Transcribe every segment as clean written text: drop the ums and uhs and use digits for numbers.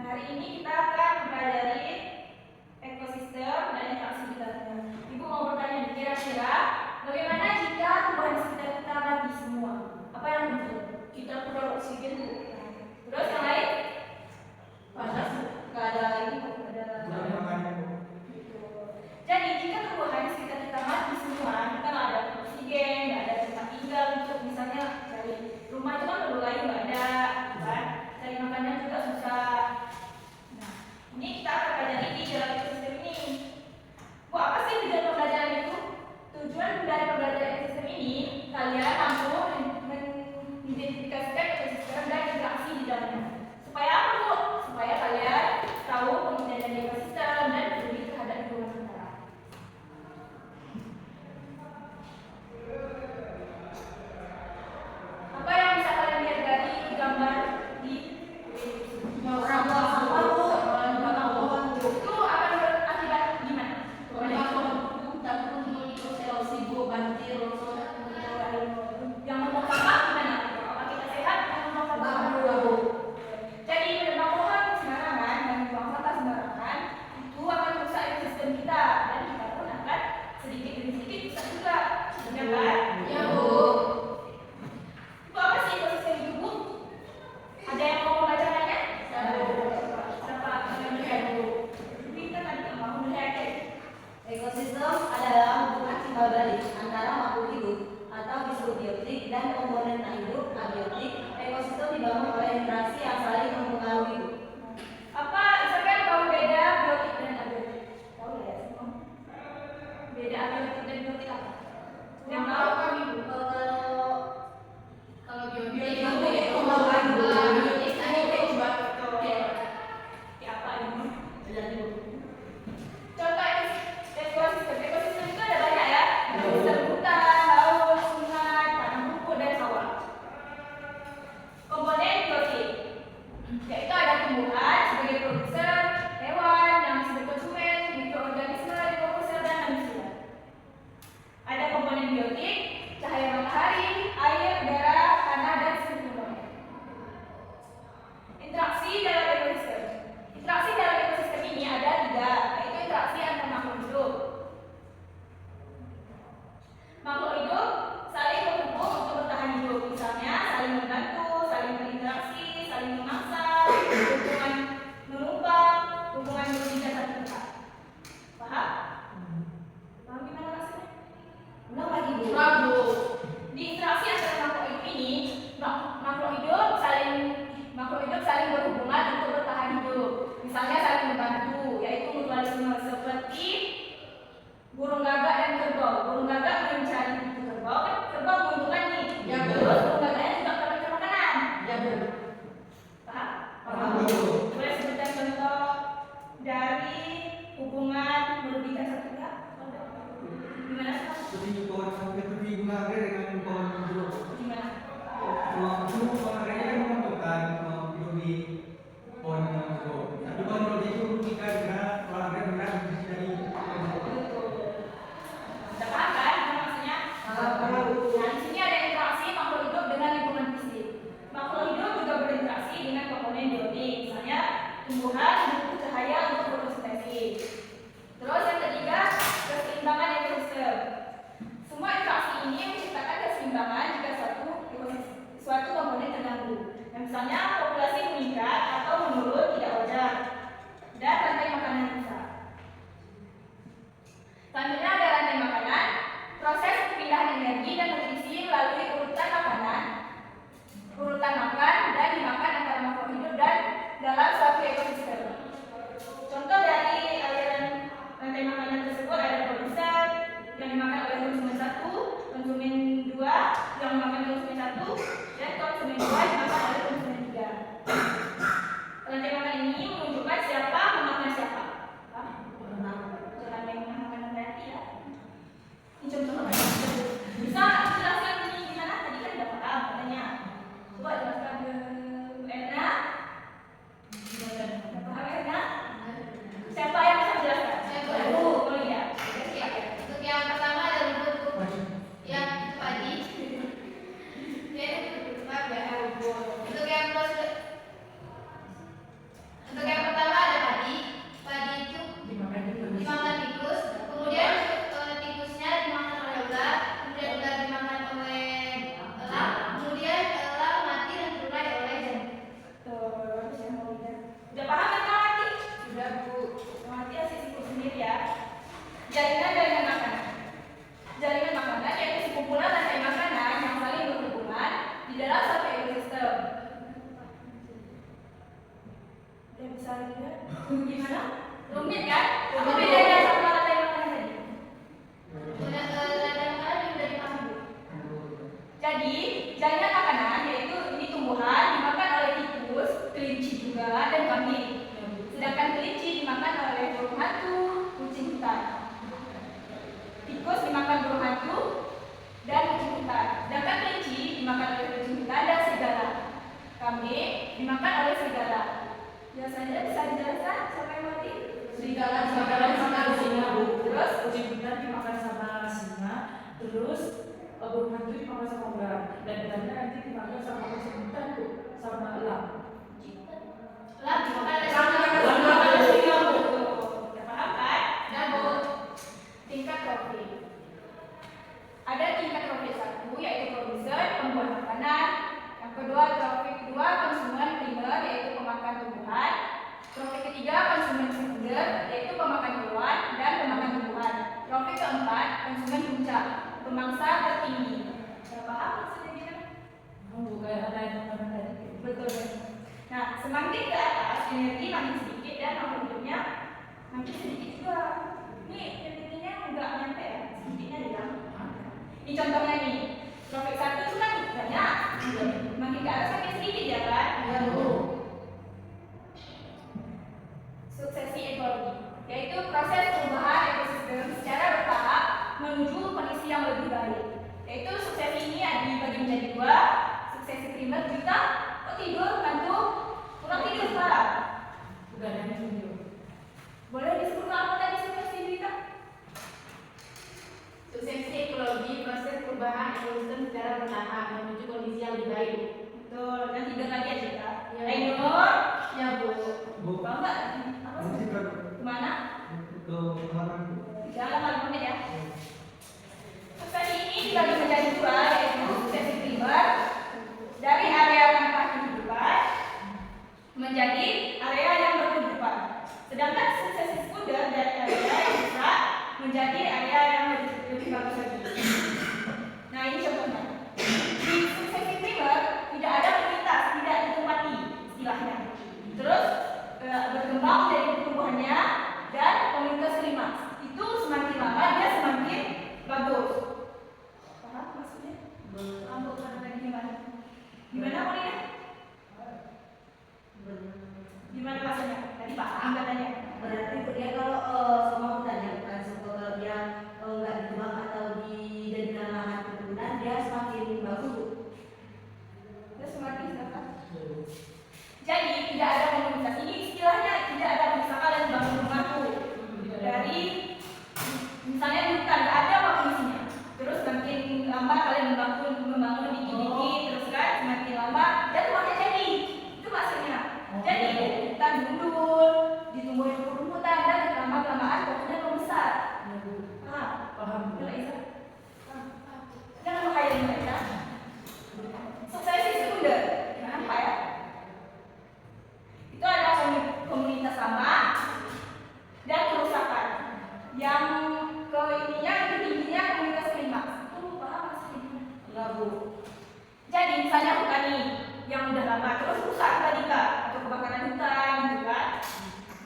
hari ini kita akan mempelajari ekosistem dan interaksi di dalamnya. Ibu mau bertanya, kira-kira bagaimana jika tumbuhan sekitar kita mati semua? Apa yang terjadi? Kita kurang oksigen, Bu. Terus yang lain? Panas, nggak ada ini, nggak ada makanan. Jadi jika tumbuhan sekitar kita mati semua, kita nggak ada oksigen, nggak ada tempat tinggal untuk misalnya cari rumah itu kan lain nggak ada, kan? Cari makanan juga susah. Nah, ini kita akan pelajari di dalam ekosistem ini. Bu, apa sih tujuan pembelajaran itu? Tujuan dari pembelajaran ekosistem ini, kalian mampu mengidentifikasikan ekosistem dan interaksi di dalamnya. Supaya apa, Bu? Supaya kalian tahu pengendalian ekosistem dan peduli terhadap lingkungan sekitar. Apa yang bisa kalian lihat dari gambar di orang itu akan berakibat gimana? Yang membuang sampah gimana? Apakah kita sehat? Yang membuang sampah? Jadi menebang pohon sembarangan dan membuang sampah sembarangan itu akan merusak ekosistem kita dan kita pun akan sedikit demi sedikit rusak juga. Benar kan? Ya, Bu. Itu apa sih ekosistem itu, Bu? Ada yang mau membacakannya? Siapa yang melihat, Bu? Kita tadi nggak mau melihat. Ekosistem adalah hubungan timbal balik antara makhluk hidup atau disebut biotik dan komponen tak hidup abiotik. Ekosistem dibangun oleh interaksi yang saling mempengaruhi. Apa siapa yang tahu beda biotik dan abiotik? Tahu nggak ya semua? Beda abiotik dan biotik apa? Yang tahu kan, Ibu? Kalau biotik biotik itu apa ini? Contoh ekosistem itu ada banyak ya. Ekosistem hutan, laut, sungai, tanah rumput dan sawah. Komponen biotik yaitu ada tumbuhan sebagai produser, hewan yang sebagai konsumen, mikroorganisme, reproduser dan manusia. Ada komponen biotik, cahaya matahari, air, udara, tanah dan seluruh. Interaksi dalam ekosistem. Interaksi dalam ekosistem ini ada 3, yaitu interaksi antar makhluk hidup. Makhluk hidup saling berhubung untuk bertahan hidup, misalnya saling membantu, saling berinteraksi, saling memaksa, hubungan menumpang, hubungan berpindah satu tempat. Paham? Paham gimana maksudnya? Ulang lagi, Bu. Di interaksi antara makhluk hidup ini, makhluk hidup saling berhubungan untuk bertahan hidup. Misalnya saling membantu, yaitu mutualisme seperti burung gagak dan kerbau. Burung gagak mencari kutu kerbau, kan kerbau menguntungkan nih. Ya, Terus burung gagaknya juga mendapatkan makanan. Ya, Bu. Paham? Paham, Bu. Boleh sebutkan contoh dari hubungan merugikan satu pihak? Gimana? Seperti pohon seperti bunga anggrek dengan pohon jeruk. Gimana? Pohon anggrek kan menguntungkan hidup di pohon jeruk. Tapi pohon jeruk itu merugikan karena pohon anggrek benar dari pohon jeruk. Sudah paham kan maksudnya? Nah, di sini ada interaksi makhluk hidup dengan lingkungan fisik. Makhluk hidup juga berinteraksi dengan komponen biotik, misalnya tumbuhan butuh cahaya untuk fotosintesis. Terus yang ketiga, keseimbangan ekosistem. Semua interaksi ini menciptakan keseimbangan jika suatu komponen terganggu. Nah, misalnya populasi meningkat atau menurun tidak wajar dan rantai makanan rusak. Selanjutnya ada rantai makanan, proses perpindahan energi dan nutrisi melalui urutan makan dan dimakan antara makhluk hidup dan dalam suatu ekosistem. besar juga. Gimana? Rumit kan? Apa bedanya sama lantai makanan tadi? Lantai makanan yang udah dipahami, Bu. Jadi, jaringan makanan yaitu ini tumbuhan dimakan oleh tikus, kelinci juga, dan kambing. Sedangkan kelinci dimakan oleh burung hantu, kucing hutan. Tikus dimakan burung hantu dan kucing hutan. Sedangkan kelinci dimakan oleh kucing hutan dan serigala. Kambing dimakan oleh serigala. Biasanya bisa dijelaskan siapa yang mati? Serigala dimakan sama singa, Bu. Terus Kucing hutan dimakan sama singa, terus burung hantu dimakan sama ular, dan ikannya nanti dimakan sama kucing hutan, Bu, sama elang. lah dimakan oleh Sama serigala. sama singa, Bu. Udah paham kan? Dan Bu, tingkat trofi. Ada tingkat trofi 1 yaitu produsen pembuat makanan. Yang kedua trofi kedua konsumen primer yaitu pemakan tumbuhan. Trofi ketiga konsumen sekunder yaitu pemakan hewan dan pemakan tumbuhan. Trofi keempat konsumen puncak, pemangsa tertinggi. Sudah paham maksudnya gimana? Bu, kayak ada yang makan tadi. Betul. Nah, semakin ke atas energi makin sedikit dan makhluk hidupnya makin sedikit juga. Ini energinya nggak nyampe ya, sedikitnya hilang. Ini contohnya nih, tropik 1 itu kan banyak, makin ke atas makin sedikit ya kan? Iya, Bu. Suksesi ekologi, yaitu proses perubahan ekosistem secara bertahap menuju kondisi yang lebih baik. Yaitu suksesi ini dibagi menjadi 2, suksesi primer kita tidur, ngantuk, kurang tidur sekarang. Bukan yang itu. Boleh disebutkan apa tadi suksesi kita? Suksesi ekologi proses perubahan ekosistem secara bertahap menuju kondisi yang lebih baik. Betul, dan tidur lagi ya kita. Ya. Ainur, Ya, Bu. Bu, bang nggak? Apa sih? masih ke Kemana? halaman. Jalan malam menit ya. Suksesi ini dibagi menjadi 2, yaitu suksesi primer dari area tanpa kehidupan menjadi area yang berkehidupan. Sedangkan suksesi sekunder dari area yang rusak menjadi area yang lebih bagus lagi. Nah ini contohnya. Di suksesi primer tidak ada aktivitas, tidak ditempati istilahnya. Terus berkembang dari pertumbuhannya dan komunitas klimaks. Itu semakin lama dia semakin bagus. Paham maksudnya? Rambut karena tadi gimana? Gimana Polina? Gimana maksudnya? Tadi paham katanya. Berarti dia kalau sama hutannya bukan kalau dia nggak ditebang atau dijadikan lahan perkebunan, dia semakin bagus, Bu. Terus semakin sekarang. Jadi tidak ada komunitas. Ini istilahnya tidak ada bisa kalian bangun rumahku dari misalnya di hutan nggak ada manusia. Terus makin lama kalian membangun dikit-dikit terus kan semakin lama dan rumahnya jadi. Itu maksudnya. Jadi hutan gundul, ditumbuhin rumput-rumputan dan lama-kelamaan pohonnya membesar. Paham? Paham, Bu. Betul, Isa? Jangan menghayal mereka. Suksesi sekunder. Kenapa ya? Itu ada komunitas lama dan kerusakan. Yang ke ininya itu tingginya komunitas klimaks. Itu paham maksudnya? Enggak, Bu. Jadi misalnya hutan nih yang udah lama terus rusak tiba-tiba atau kebakaran hutan gitu kan.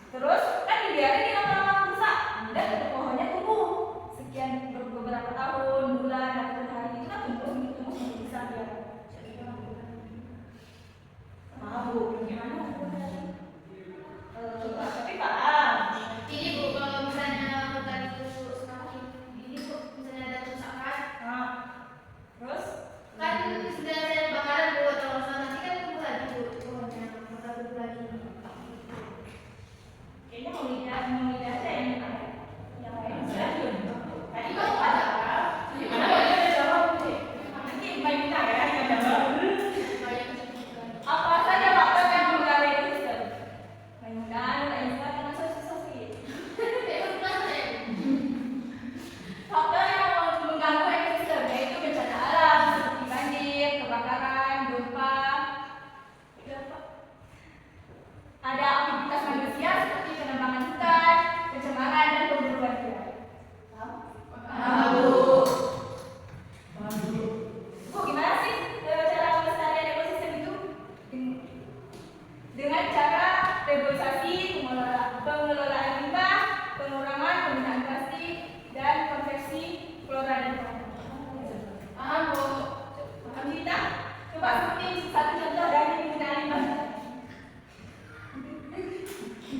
Terus kan dibiarin di lama-lama rusak dan pohonnya tumbuh sekian beberapa tahun, bulan, atau hari itu kan tumbuh semakin besar dia. Paham, Bu. Gimana maksudnya? Coba. Tapi paham. Ini, Bu, kalau misalnya hutan itu semakin ini, Bu, misalnya ada kerusakan, Nah, terus kan sudah ada bakaran, Bu, atau nanti kan tumbuh lagi, Bu, pohonnya.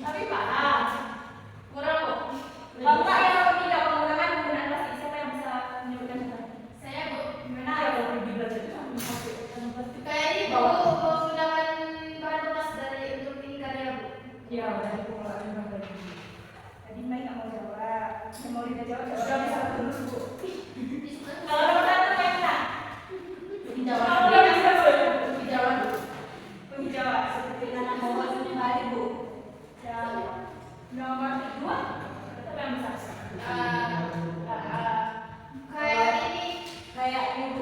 Tapi paham. Kurang kok. Kalau enggak yang kalau tidak penggunaan plastik, siapa yang bisa menyebutkan itu? Saya Bu. Gimana Nah, ya? kalau pergi belajar itu sambil pakai kantong plastik. Kayak ini Bu, menggunakan bahan bekas dari untuk ini karya Bu. Iya, dari pengelolaan limbah tadi. Tadi Mai nggak mau jawab. Yang mau Lina jawab, Sudah jawab. bisa terus Bu. Kalau nomor satu yang mana? Penghijauan. Kalau udah bisa saya. Penghijauan. Penghijauan. Seperti tanah bawah kembali Bu. Dan nomor kedua, tetap yang besar. Kayak ini Kayak ibu